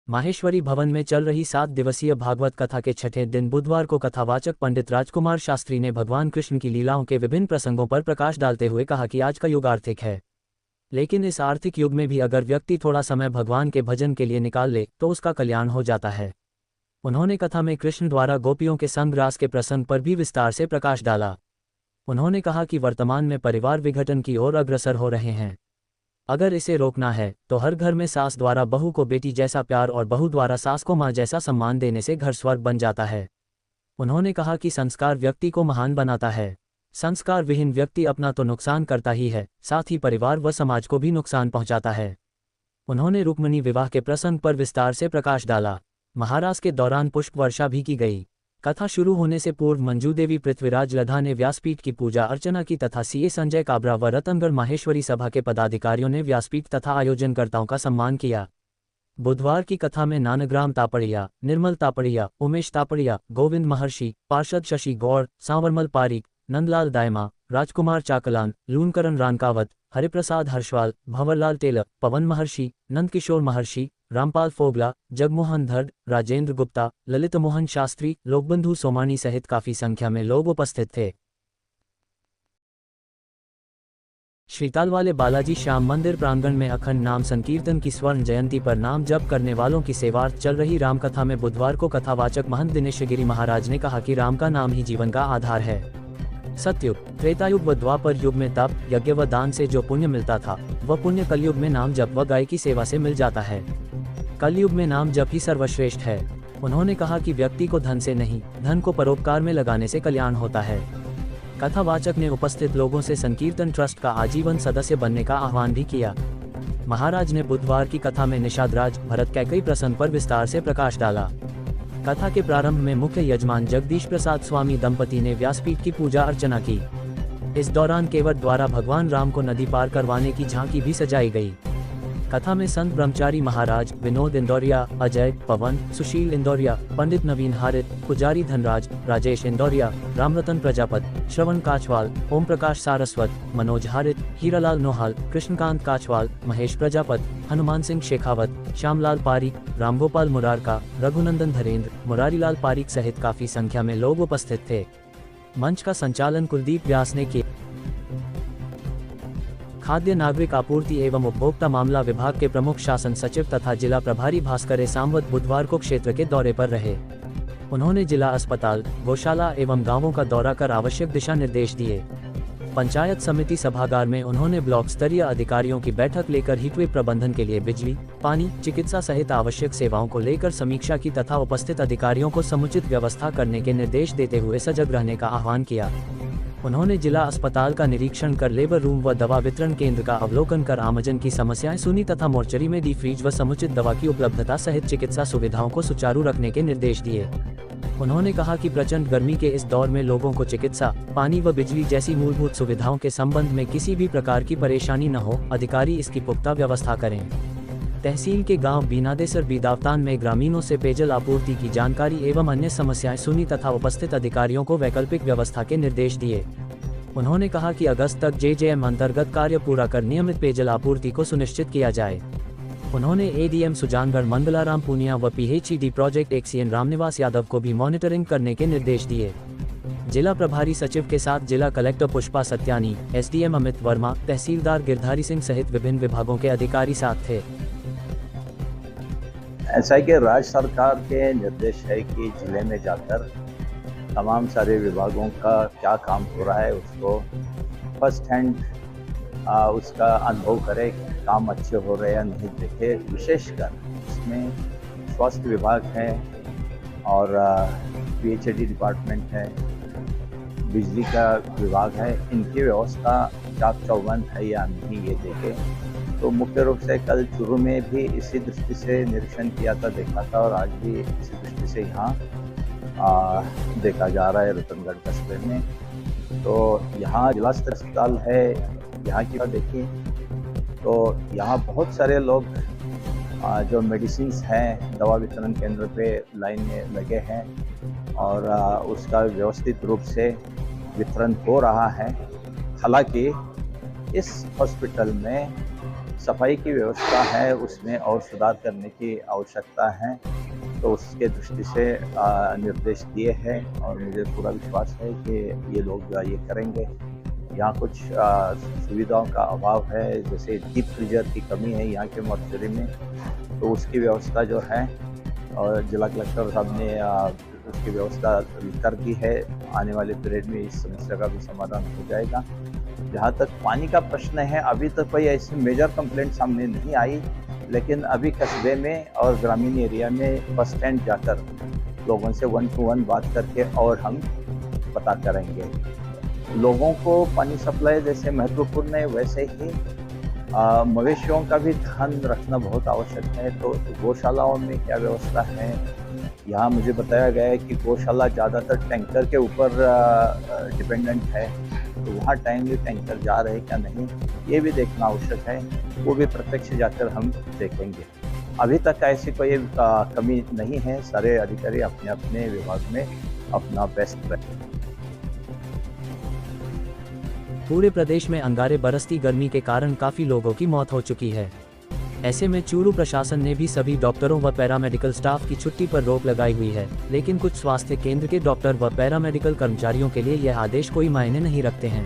माहेश्वरी भवन में चल रही 7 दिवसीय भागवत कथा के छठे दिन बुधवार को कथावाचक पंडित राजकुमार शास्त्री ने भगवान कृष्ण की लीलाओं के विभिन्न प्रसंगों पर प्रकाश डालते हुए कहा कि आज का युग आर्थिक है, लेकिन इस आर्थिक युग में भी अगर व्यक्ति थोड़ा समय भगवान के भजन के लिए निकाल ले तो उसका कल्याण हो जाता है। उन्होंने कथा में कृष्ण द्वारा गोपियों के संग रास के प्रसंग पर भी विस्तार से प्रकाश डाला। उन्होंने कहा कि वर्तमान में परिवार विघटन की ओर अग्रसर हो रहे हैं। अगर इसे रोकना है तो हर घर में सास द्वारा बहू को बेटी जैसा प्यार और बहू द्वारा सास को माँ जैसा सम्मान देने से घर स्वर्ग बन जाता है। उन्होंने कहा कि संस्कार व्यक्ति को महान बनाता है। संस्कार विहीन व्यक्ति अपना तो नुकसान करता ही है, साथ ही परिवार व समाज को भी नुकसान पहुंचाता है। उन्होंने रुक्मिणी विवाह के प्रसंग पर विस्तार से प्रकाश डाला। महाराज के दौरान पुष्प वर्षा भी की गई। कथा शुरू होने से पूर्व मंजू देवी पृथ्वीराज लधा ने व्यासपीठ की पूजा अर्चना की तथा सीए संजय काबरा व रतनगढ़ माहेश्वरी सभा के पदाधिकारियों ने व्यासपीठ तथा आयोजनकर्ताओं का सम्मान किया। बुधवार की कथा में नानग्राम तापड़िया, निर्मल तापड़िया, उमेश तापड़िया, गोविंद महर्षि, पार्षद शशि गौड़, सांवरमल पारिक, नंदलाल दायमा, राजकुमार चाकलान, लूनकरण रानकावत, हरिप्रसाद हर्षवाल, भंवरलाल टेलर, पवन महर्षि, नंदकिशोर महर्षि, रामपाल फोगला, जगमोहन धड़, राजेंद्र गुप्ता, ललित मोहन शास्त्री, लोकबंधु सोमानी सहित काफी संख्या में लोग उपस्थित थे। श्रीतालवाले बालाजी श्याम मंदिर प्रांगण में अखंड नाम संकीर्तन की स्वर्ण जयंती पर नाम जप करने वालों की सेवार्थ चल रही रामकथा में बुधवार को कथावाचक महंत दिनेश गिरी महाराज ने कहा कि राम का नाम ही जीवन का आधार है। सतयुग, त्रेतायुग व द्वापर युग में तप, यज्ञ व दान से जो पुण्य मिलता था वह पुण्य कलयुग में नाम जप व गाय की सेवा से मिल जाता है। कलयुग में नाम जप ही सर्वश्रेष्ठ है। उन्होंने कहा कि व्यक्ति को धन से नहीं, धन को परोपकार में लगाने से कल्याण होता है। कथावाचक ने उपस्थित लोगों से संकीर्तन ट्रस्ट का आजीवन सदस्य बनने का आह्वान भी किया। महाराज ने बुधवार की कथा में निषादराज, भरत कैकई प्रसंग पर विस्तार से प्रकाश डाला। कथा के प्रारंभ में मुख्य यजमान जगदीश प्रसाद स्वामी दंपति ने व्यासपीठ की पूजा अर्चना की। इस दौरान केवट द्वारा भगवान राम को नदी पार करवाने की झांकी भी सजाई गई। कथा में संत ब्रह्मचारी महाराज, विनोद इंदौरिया, अजय, पवन, सुशील इंदौरिया, पंडित नवीन हारित, पुजारी धनराज, राजेश इंदौरिया, रामरतन प्रजापत, श्रवण काछवाल, ओम प्रकाश सारस्वत, मनोज हारित, हीरालाल नोहाल, कृष्णकांत काछवाल, महेश प्रजापत, हनुमान सिंह शेखावत, श्यामलाल पारिक, रामगोपाल मुरारका, रघुनंदन धरेंद्र, मुरारीलाल पारिक सहित काफी संख्या में लोग उपस्थित थे। मंच का संचालन कुलदीप व्यास ने किया। खाद्य नागरिक आपूर्ति एवं उपभोक्ता मामला विभाग के प्रमुख शासन सचिव तथा जिला प्रभारी भास्कर सामवत बुधवार को क्षेत्र के दौरे पर रहे। उन्होंने जिला अस्पताल, गौशाला एवं गांवों का दौरा कर आवश्यक दिशा निर्देश दिए। पंचायत समिति सभागार में उन्होंने ब्लॉक स्तरीय अधिकारियों की बैठक लेकर हीटवेव प्रबंधन के लिए बिजली, पानी, चिकित्सा सहित आवश्यक सेवाओं को लेकर समीक्षा की तथा उपस्थित अधिकारियों को समुचित व्यवस्था करने के निर्देश देते हुए सजग रहने का आह्वान किया। उन्होंने जिला अस्पताल का निरीक्षण कर लेबर रूम व दवा वितरण केंद्र का अवलोकन कर आमजन की समस्याएं सुनी तथा मोर्चरी में डी फ्रीज व समुचित दवा की उपलब्धता सहित चिकित्सा सुविधाओं को सुचारू रखने के निर्देश दिए। उन्होंने कहा कि प्रचंड गर्मी के इस दौर में लोगों को चिकित्सा, पानी व बिजली जैसी मूलभूत सुविधाओं के संबंध में किसी भी प्रकार की परेशानी न हो, अधिकारी इसकी पुख्ता व्यवस्था करें। तहसील के गांव बीनादेसर बीदावतान में ग्रामीणों से पेयजल आपूर्ति की जानकारी एवं अन्य समस्याएं सुनी तथा उपस्थित अधिकारियों को वैकल्पिक व्यवस्था के निर्देश दिए। उन्होंने कहा कि अगस्त तक जेजेएम अंतर्गत कार्य पूरा कर नियमित पेयजल आपूर्ति को सुनिश्चित किया जाए। उन्होंने एडीएम सुजानगढ़ मंगलाराम पूनिया व PHED project XEN Ramniwas Yadav को भी मॉनिटरिंग करने के निर्देश दिए। जिला प्रभारी सचिव के साथ जिला कलेक्टर पुष्पा सत्यानी, एसडीएम अमित वर्मा, तहसीलदार गिरधारी सिंह सहित विभिन्न विभागों के अधिकारी साथ थे। ऐसा है कि राज्य सरकार के निर्देश है कि जिले में जाकर तमाम सारे विभागों का क्या काम हो रहा है उसको फर्स्ट हैंड उसका अनुभव करे, काम अच्छे हो रहे हैं नहीं देखे। विशेषकर इसमें स्वास्थ्य विभाग है और पीएचईडी डिपार्टमेंट है, बिजली का विभाग है, इनकी व्यवस्था चाक चौबंद है या नहीं ये देखे। तो मुख्य रूप से कल चूरू में भी इसी दृष्टि से निरीक्षण किया था, देखा था और आज भी इसी दृष्टि से यहाँ देखा जा रहा है रतनगढ़ कस्बे में। तो यहाँ जिला स्तर अस्पताल है, यहाँ की बात देखिए तो यहाँ बहुत सारे लोग जो मेडिसिन हैं दवा वितरण केंद्र पे लाइन में लगे हैं और उसका व्यवस्थित रूप से वितरण हो रहा है। हालांकि इस हॉस्पिटल में सफाई की व्यवस्था है उसमें और सुधार करने की आवश्यकता है, तो उसके दृष्टि से निर्देश दिए हैं और मुझे पूरा विश्वास है कि ये लोग ये करेंगे। यहाँ कुछ सुविधाओं का अभाव है, जैसे डीप फ्रीजर की कमी है यहाँ के मॉर्चरी में, तो उसकी व्यवस्था जो है और जिला कलेक्टर साहब ने उसकी व्यवस्था कर दी है। आने वाले पीरियड में इस समस्या का भी समाधान हो जाएगा। जहाँ तक पानी का प्रश्न है, अभी तक कोई ऐसी मेजर कंप्लेंट सामने नहीं आई, लेकिन अभी कस्बे में और ग्रामीण एरिया में बस स्टैंड जाकर लोगों से 1 to 1 बात करके और हम पता करेंगे। लोगों को पानी सप्लाई जैसे महत्वपूर्ण है, वैसे ही मवेशियों का भी ध्यान रखना बहुत आवश्यक है। तो गौशालाओं में क्या व्यवस्था है, यहाँ मुझे बताया गया है कि गौशाला ज़्यादातर टैंकर के ऊपर डिपेंडेंट है, तो वहाँ टाइमली टैंकर जा रहे क्या नहीं, ये भी देखना आवश्यक है। वो भी प्रत्यक्ष जाकर हम देखेंगे। अभी तक ऐसी कोई कमी नहीं है। सारे अधिकारी अपने अपने विभाग में अपना बेस्ट रखें। पूरे प्रदेश में अंगारे बरसती गर्मी के कारण काफी लोगों की मौत हो चुकी है। ऐसे में चूरू प्रशासन ने भी सभी डॉक्टरों व पैरामेडिकल स्टाफ की छुट्टी पर रोक लगाई हुई है, लेकिन कुछ स्वास्थ्य केंद्र के डॉक्टर व पैरामेडिकल कर्मचारियों के लिए यह आदेश कोई मायने नहीं रखते हैं।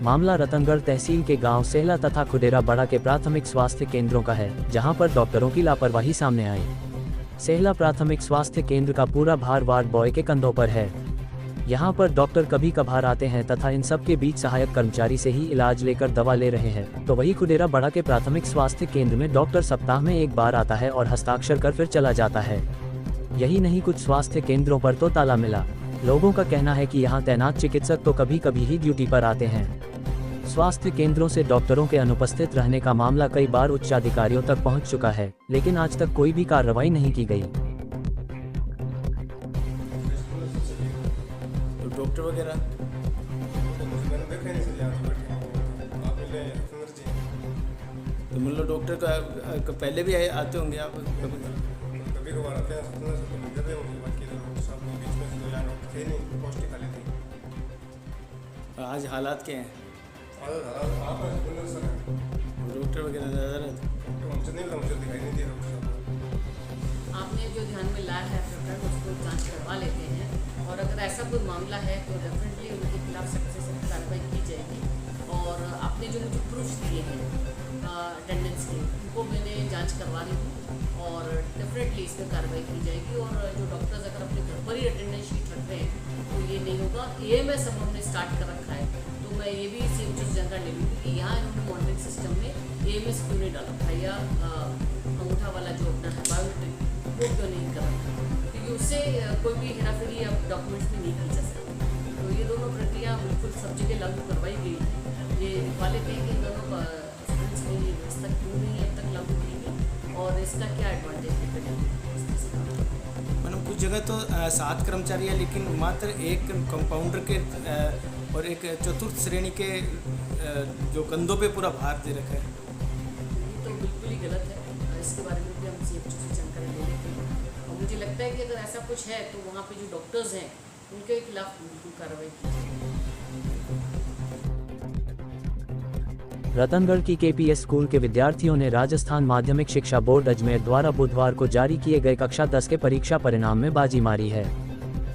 मामला रतनगढ़ तहसील के गांव सेहला तथा खुडेरा बड़ा के प्राथमिक स्वास्थ्य केंद्रों का है, जहां पर डॉक्टरों की लापरवाही सामने आई। सेहला प्राथमिक स्वास्थ्य केंद्र का पूरा भार वार्ड बॉय के कंधों पर है। यहाँ पर डॉक्टर कभी कभार आते हैं तथा इन सब के बीच सहायक कर्मचारी से ही इलाज लेकर दवा ले रहे हैं। तो वही खुडेरा बड़ा के प्राथमिक स्वास्थ्य केंद्र में डॉक्टर सप्ताह में एक बार आता है और हस्ताक्षर कर फिर चला जाता है। यही नहीं, कुछ स्वास्थ्य केंद्रों पर तो ताला मिला। लोगों का कहना है कि यहाँ तैनात चिकित्सक तो कभी कभी ही ड्यूटी पर आते हैं। स्वास्थ्य केंद्रों से डॉक्टरों के अनुपस्थित रहने का मामला कई बार उच्चाधिकारियों तक पहुँच चुका है, लेकिन आज तक कोई भी कार्रवाई नहीं की गई। डॉक्टर वगैरह तो मतलब डॉक्टर का पहले भी आते होंगे आप? कभी कभार आते हैं, बाकी सब बीच में तो यहाँ डॉक्टर थे नहीं, पौष्टिक खाली थी। आज हालात क्या हैं? आप डॉक्टर वगैरह नजर आते? हमसे नहीं मिला, मुझे दिखाई नहीं दिया डॉक्टर साहब। आपने जो ध्यान में लाया है डॉक्टर, उसको जांच करवा लेते हैं और अगर ऐसा कोई मामला है तो डेफिनेटली उनके खिलाफ सख्त से सख्त कार्रवाई की जाएगी। और आपने जो मुझे प्रूफ दिए हैं अटेंडेंस के, उनको मैंने जांच करवा ली हूँ और डेफिनेटली इस पर कार्रवाई की जाएगी। और जो डॉक्टर्स अगर अपने घर पर ही अटेंडेंस शीट रख रहे हैं तो ये नहीं होगा। AMS अब हमने स्टार्ट कर रखा है, तो मैं ये भी CMO से जानकारी ले लूँ कि यहाँ इन्होंने मॉनिटरिंग सिस्टम में AMS क्यों नहीं डाल रखा या अंगूठा वाला जो अपना है बायोमेट्रिक वो क्यों नहीं कर रखा, क्योंकि उससे कोई भी हेराफेरी या डॉक्यूमेंट्स भी नहीं की जा सकती। तो ये दोनों प्रक्रिया बिल्कुल सब जगह लागू करवाई गई है। ये दिखवा लेते हैं कि इन दोनों स्टूडेंट्स में ये व्यवस्था क्यों नहीं अब तक लागू की गई और इसका क्या एडवांटेज है। मैडम कुछ जगह तो 7 कर्मचारी है, लेकिन मात्र एक कंपाउंडर के और एक चतुर्थ श्रेणी के जो कंधों पे पूरा भार दे रखा है। ये तो बिल्कुल ही गलत है। इसके बारे में भी हम CMO से जानकारी ले लेते हैं और मुझे लगता है कि अगर ऐसा कुछ है तो वहाँ पे जो डॉक्टर्स हैं उनके खिलाफ बिल्कुल कार्रवाई की जाए। रतनगढ़ की KPS स्कूल के विद्यार्थियों ने राजस्थान माध्यमिक शिक्षा बोर्ड अजमेर द्वारा बुधवार को जारी किए गए कक्षा 10 के परीक्षा परिणाम में बाजी मारी है।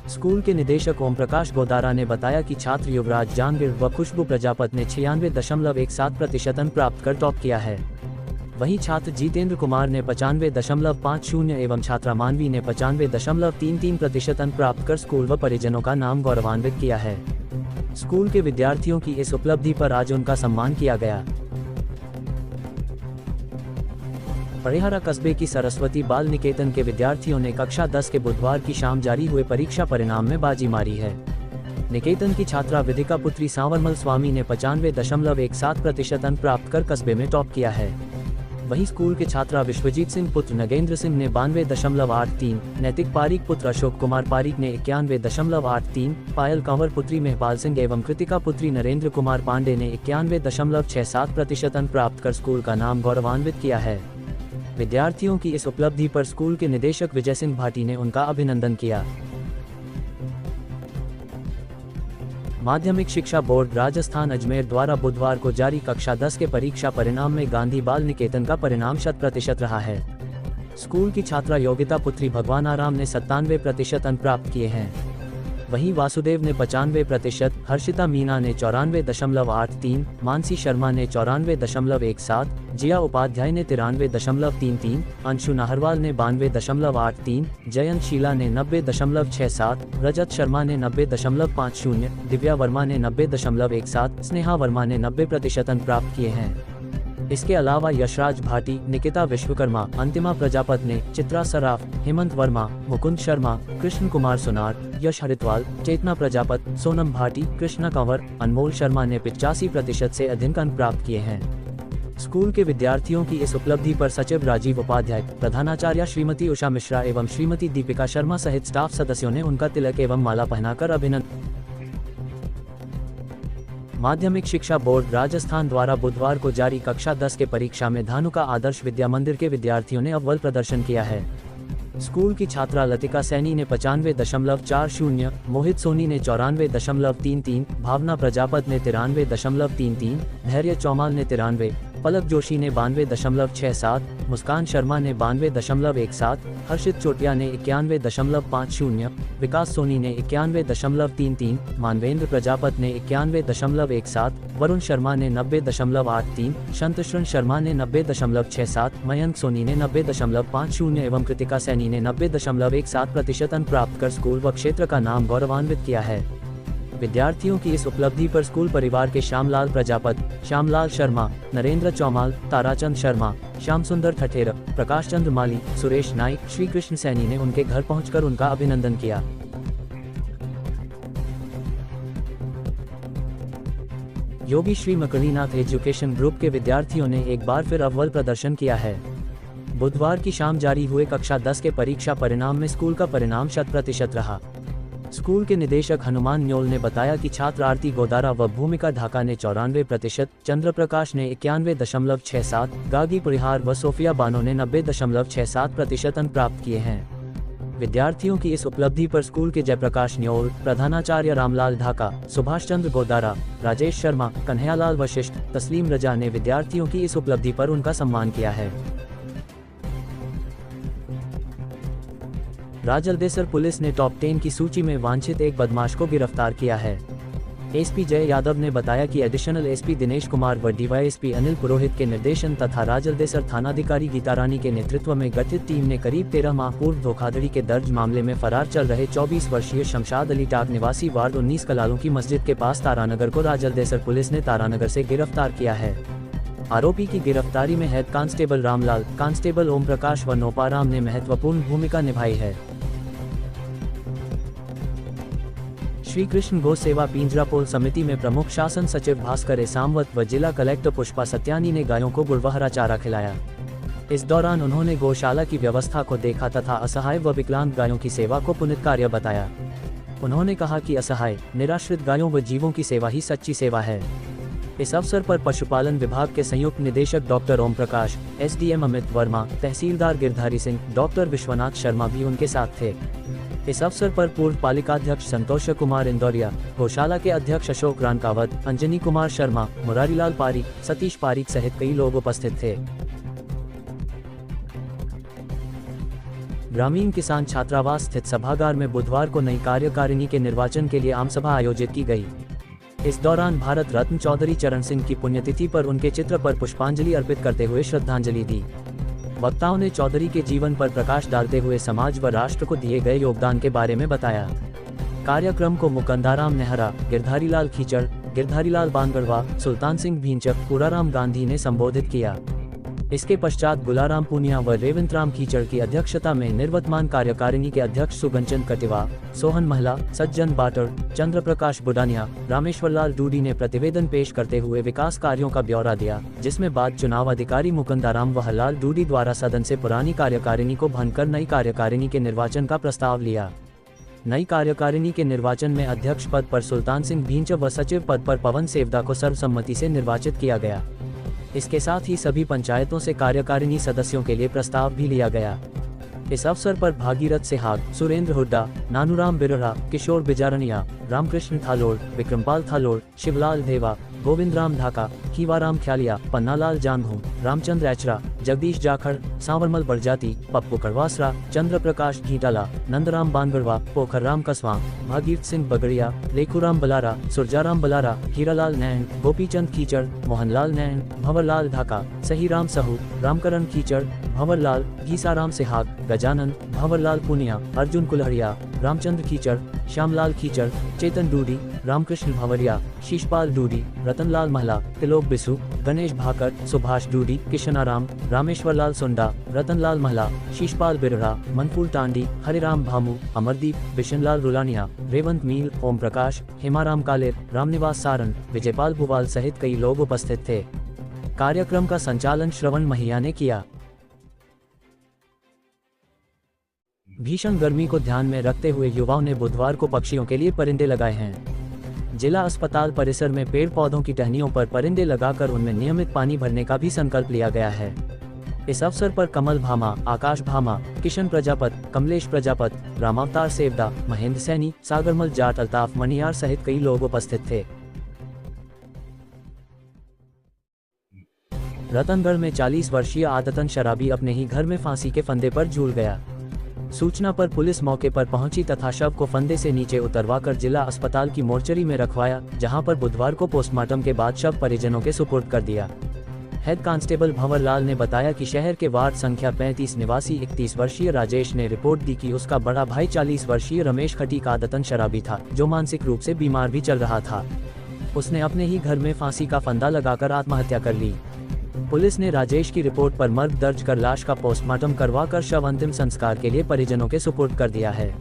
स्कूल के निदेशक ओम प्रकाश गोदारा ने बताया कि छात्र युवराज जहांगीर व खुशबू प्रजापत ने 96.17% अंक प्राप्त कर टॉप किया है। वहीं छात्र जितेंद्र कुमार ने 95.50 एवं छात्रा मानवी ने 95.33% अंक प्राप्त कर स्कूल व परिजनों का नाम गौरवान्वित किया है। स्कूल के विद्यार्थियों की इस उपलब्धि पर आज उनका सम्मान किया गया। परिहारा कस्बे की सरस्वती बाल निकेतन के विद्यार्थियों ने कक्षा 10 के बुधवार की शाम जारी हुए परीक्षा परिणाम में बाजी मारी है। निकेतन की छात्रा विदिका पुत्री सांवरमल स्वामी ने 95.17% अंक प्राप्त कर कस्बे में टॉप किया है। वहीं स्कूल के छात्रा विश्वजीत सिंह पुत्र नगेंद्र सिंह ने 92.83, नैतिक पारीक पुत्र अशोक कुमार पारीक ने 91.83, पायल कंवर पुत्री महपाल सिंह एवं कृतिका पुत्री नरेंद्र कुमार पांडे ने 91.67% अंक प्राप्त कर स्कूल का नाम गौरवान्वित किया है। विद्यार्थियों की इस उपलब्धि पर स्कूल के निदेशक विजय सिंह भाटी ने उनका अभिनंदन किया। माध्यमिक शिक्षा बोर्ड राजस्थान अजमेर द्वारा बुधवार को जारी कक्षा 10 के परीक्षा परिणाम में गांधी बाल निकेतन का परिणाम 100% रहा है। स्कूल की छात्रा योगिता पुत्री भगवान आराम ने 97% अंक प्राप्त किए हैं। वहीं वासुदेव ने 95%, हर्षिता मीना ने 94.83, मानसी शर्मा ने 94.17, जिया उपाध्याय ने 93.33, अंशु नाहरवाल ने 92.83, जयंत शीला ने 90.67, रजत शर्मा ने 90.50, दिव्या वर्मा ने 90.17, स्नेहा वर्मा ने 90% अंक प्राप्त किए हैं। इसके अलावा यशराज भाटी, निकिता विश्वकर्मा, अंतिमा प्रजापत ने, चित्रा सराफ, हेमंत वर्मा, मुकुंद शर्मा, कृष्ण कुमार सुनार, यश हरिद्वाल, चेतना प्रजापत, सोनम भाटी, कृष्णा कंवर, अनमोल शर्मा ने 85% से अधिक अंक प्राप्त किए हैं। स्कूल के विद्यार्थियों की इस उपलब्धि पर सचिव राजीव उपाध्याय, प्रधानाचार्य श्रीमती उषा मिश्रा एवं श्रीमती दीपिका शर्मा सहित स्टाफ सदस्यों ने उनका तिलक एवं माला पहनाकर अभिनंदन। माध्यमिक शिक्षा बोर्ड राजस्थान द्वारा बुधवार को जारी कक्षा 10 के परीक्षा में धानुका आदर्श विद्या मंदिर के विद्यार्थियों ने अव्वल प्रदर्शन किया है। स्कूल की छात्रा लतिका सैनी ने 95.40, मोहित सोनी ने 94.33, भावना प्रजापत ने 93.33, धैर्य चौमाल ने 93, पलक जोशी ने 92.67, मुस्कान शर्मा ने 92.17, हर्षित चोटिया ने 91.50, विकास सोनी ने 91.33, मानवेंद्र प्रजापत ने 91.17, वरुण शर्मा ने 90.83, शंतश्रण शर्मा ने 90.67, मयंक सोनी ने 90.50 एवं कृतिका सैनी ने 90.17% अंक प्राप्त कर स्कूल व क्षेत्र का नाम गौरवान्वित किया है। विद्यार्थियों की इस उपलब्धि पर स्कूल परिवार के श्यामलाल प्रजापत, श्यामलाल शर्मा, नरेंद्र चौमाल, ताराचंद शर्मा, श्याम सुंदर ठठेर, प्रकाश चंद्र माली, सुरेश नाइक, श्री कृष्ण सैनी ने उनके घर पहुंचकर उनका अभिनंदन किया। योगी श्री मकड़ीनाथ एजुकेशन ग्रुप के विद्यार्थियों ने एक बार फिर अव्वल प्रदर्शन किया है। बुधवार की शाम जारी हुए कक्षा 10 के परीक्षा परिणाम में स्कूल का परिणाम 100% रहा। स्कूल के निदेशक हनुमान न्योल ने बताया कि छात्र आरती गोदारा व भूमिका ढाका ने 94%, चंद्र प्रकाश ने 91.67, गागी परिहार व सोफिया बानो ने 90.67% अंक प्राप्त किए हैं। विद्यार्थियों की इस उपलब्धि पर स्कूल के जयप्रकाश न्योल, प्रधानाचार्य रामलाल ढाका, सुभाष चंद्र गोदारा, राजेश शर्मा, कन्हैयालाल वशिष्ठ, तस्लीम रजा ने विद्यार्थियों की इस उपलब्धि पर उनका सम्मान किया है। राजलदेसर पुलिस ने टॉप 10 की सूची में वांछित एक बदमाश को गिरफ्तार किया है। एसपी जय यादव ने बताया कि एडिशनल एसपी दिनेश कुमार व डीवाईएसपी अनिल पुरोहित के निर्देशन तथा राजलदेसर थानाधिकारी गीता रानी के नेतृत्व में गठित टीम ने करीब 13 माह पूर्व धोखाधड़ी के दर्ज मामले में फरार चल रहे 24 वर्षीय शमशाद अली टाक निवासी वार्ड 19 कलालों की मस्जिद के पास तारानगर को राजलदेसर पुलिस ने तारानगर से गिरफ्तार किया है। आरोपी की गिरफ्तारी में head constable Ramlal, constable Om Prakash व नोपाराम ने महत्वपूर्ण भूमिका निभाई है। श्री कृष्ण गौ सेवा पिंजरापोल समिति में प्रमुख शासन सचिव भास्कर एसामवत व जिला कलेक्टर पुष्पा सत्यानी ने गायों को गुड़वहरा चारा खिलाया। इस दौरान उन्होंने गौशाला की व्यवस्था को देखा तथा असहाय व विकलांग गायों की सेवा को पुनीत कार्य बताया। उन्होंने कहा कि असहाय, निराश्रित गायों व जीवों की सेवा ही सच्ची सेवा है। इस अवसर पर पशुपालन विभाग के संयुक्त निदेशक डॉक्टर ओम प्रकाश, एसडीएम अमित वर्मा, तहसीलदार गिरधारी सिंह, डॉक्टर विश्वनाथ शर्मा भी उनके साथ थे। इस अवसर पर पूर्व पालिकाध्यक्ष संतोष कुमार इंदौरिया, गौशाला के अध्यक्ष अशोक रानकावत, अंजनी कुमार शर्मा, मुरारीलाल पारीक, सतीश पारीक सहित कई लोग उपस्थित थे। ग्रामीण किसान छात्रावास स्थित सभागार में बुधवार को नई कार्यकारिणी के निर्वाचन के लिए आम सभा आयोजित की गई। इस दौरान भारत रत्न चौधरी चरण सिंह की पुण्यतिथि पर उनके चित्र पर पुष्पांजलि अर्पित करते हुए श्रद्धांजलि दी। वक्ताओं ने चौधरी के जीवन पर प्रकाश डालते हुए समाज व राष्ट्र को दिए गए योगदान के बारे में बताया। कार्यक्रम को मुकंदाराम नेहरा, गिरधारीलाल खीचड़, गिरधारीलाल बानगढ़वा, सुल्तान सिंह भींचक, पूराराम गांधी ने संबोधित किया। इसके पश्चात गुलाराम पूनिया व रेवंत राम खीचड़ की अध्यक्षता में निर्वतमान कार्यकारिणी के अध्यक्ष सुगनचंद कटिवा, सोहन महला, सज्जन बाटर, चंद्र प्रकाश बुडानिया, रामेश्वरलाल डूडी ने प्रतिवेदन पेश करते हुए विकास कार्यों का ब्यौरा दिया, जिसमें बाद चुनाव अधिकारी मुकुंदाराम व हलाल डूडी द्वारा सदन से पुरानी कार्यकारिणी को भंग कर नई कार्यकारिणी के निर्वाचन का प्रस्ताव लिया। नई कार्यकारिणी के निर्वाचन में अध्यक्ष पद पर सुल्तान सिंह भींच व सचिव पद पर पवन सेवदा को सर्वसम्मति से निर्वाचित किया गया। इसके साथ ही सभी पंचायतों से कार्यकारिणी सदस्यों के लिए प्रस्ताव भी लिया गया। इस अवसर पर भागीरथ सेहाग, सुरेंद्र हुड्डा, नानूराम बिरड़ा, किशोर बिजारनिया, रामकृष्ण थालोड़, विक्रमपाल थालोड़, शिवलाल देवा, गोविंदराम ढाका, खीवाराम ख्यालिया, पन्नालाल जांघू, रामचंद्र एचरा, जगदीश जाखड़, सांवरमल बरजाती, पप्पू कड़वासरा, चंद्र प्रकाश घीटाला, नंदराम बानगड़वा, पोखरराम कसवां, भागीरथ सिंह बगड़िया, लेखूराम बलारा, सुरजाराम बलारा, हीरालाल नैन, गोपीचंद कीचड़, मोहनलाल नैन, भंवरलाल ढाका, सहीराम सहू, रामकरण कीचड़, भंवरलाल, गीसाराम सेहाग, गजानन, भंवरलाल पुनिया, अर्जुन कुल्हड़िया, रामचंद्र कीचड़, श्यामलाल कीचड़, चेतन डूडी, रामकृष्ण भंवरिया, शीशपाल डूडी, रतनलाल महला, तिलोक बिसु, गणेश भाकर, सुभाष डूडी, किशनाराम, रामेश्वरलाल सुंडा, रतनलाल महला, शीशपाल बिरड़ा, मनफूल टांडी, हरिराम भामू, अमरदीप, बिशनलाल रुलानिया, रेवंत मील, ओम प्रकाश, हेमाराम कालेर, रामनिवास सारन, विजयपाल भुवाल सहित कई लोग उपस्थित थे। कार्यक्रम का संचालन श्रवण महिया ने किया। भीषण गर्मी को ध्यान में रखते हुए युवाओं ने बुधवार को पक्षियों के लिए परिंदे लगाए हैं। जिला अस्पताल परिसर में पेड़ पौधों की टहनियों पर परिंदे लगाकर उनमें नियमित पानी भरने का भी संकल्प लिया गया है। इस अवसर पर कमल भामा, आकाश भामा, किशन प्रजापत, कमलेश प्रजापत, रामावतार सेवदा, महेंद्र सैनी, सागरमल जाट, अल्ताफ मनियार सहित कई लोग उपस्थित थे। रतनगढ़ में 40 वर्षीय आदतन शराबी अपने ही घर में फांसी के फंदे पर झूल गया। सूचना पर पुलिस मौके पर पहुंची तथा शव को फंदे से नीचे उतरवाकर जिला अस्पताल की मोर्चरी में रखवाया, जहां पर बुधवार को पोस्टमार्टम के बाद शव परिजनों के सुपुर्द कर दिया। हेड कांस्टेबल भंवरलाल ने बताया कि शहर के वार्ड संख्या 35 निवासी 31 वर्षीय राजेश ने रिपोर्ट दी कि उसका बड़ा भाई 40 वर्षीय रमेश खटीक आदतन शराबी था, जो मानसिक रूप से बीमार भी चल रहा था। उसने अपने ही घर में फांसी का फंदा लगाकर आत्महत्या कर ली। पुलिस ने राजेश की रिपोर्ट पर मर्ग दर्ज कर लाश का पोस्टमार्टम करवाकर शव अंतिम संस्कार के लिए परिजनों के सुपुर्द कर दिया है।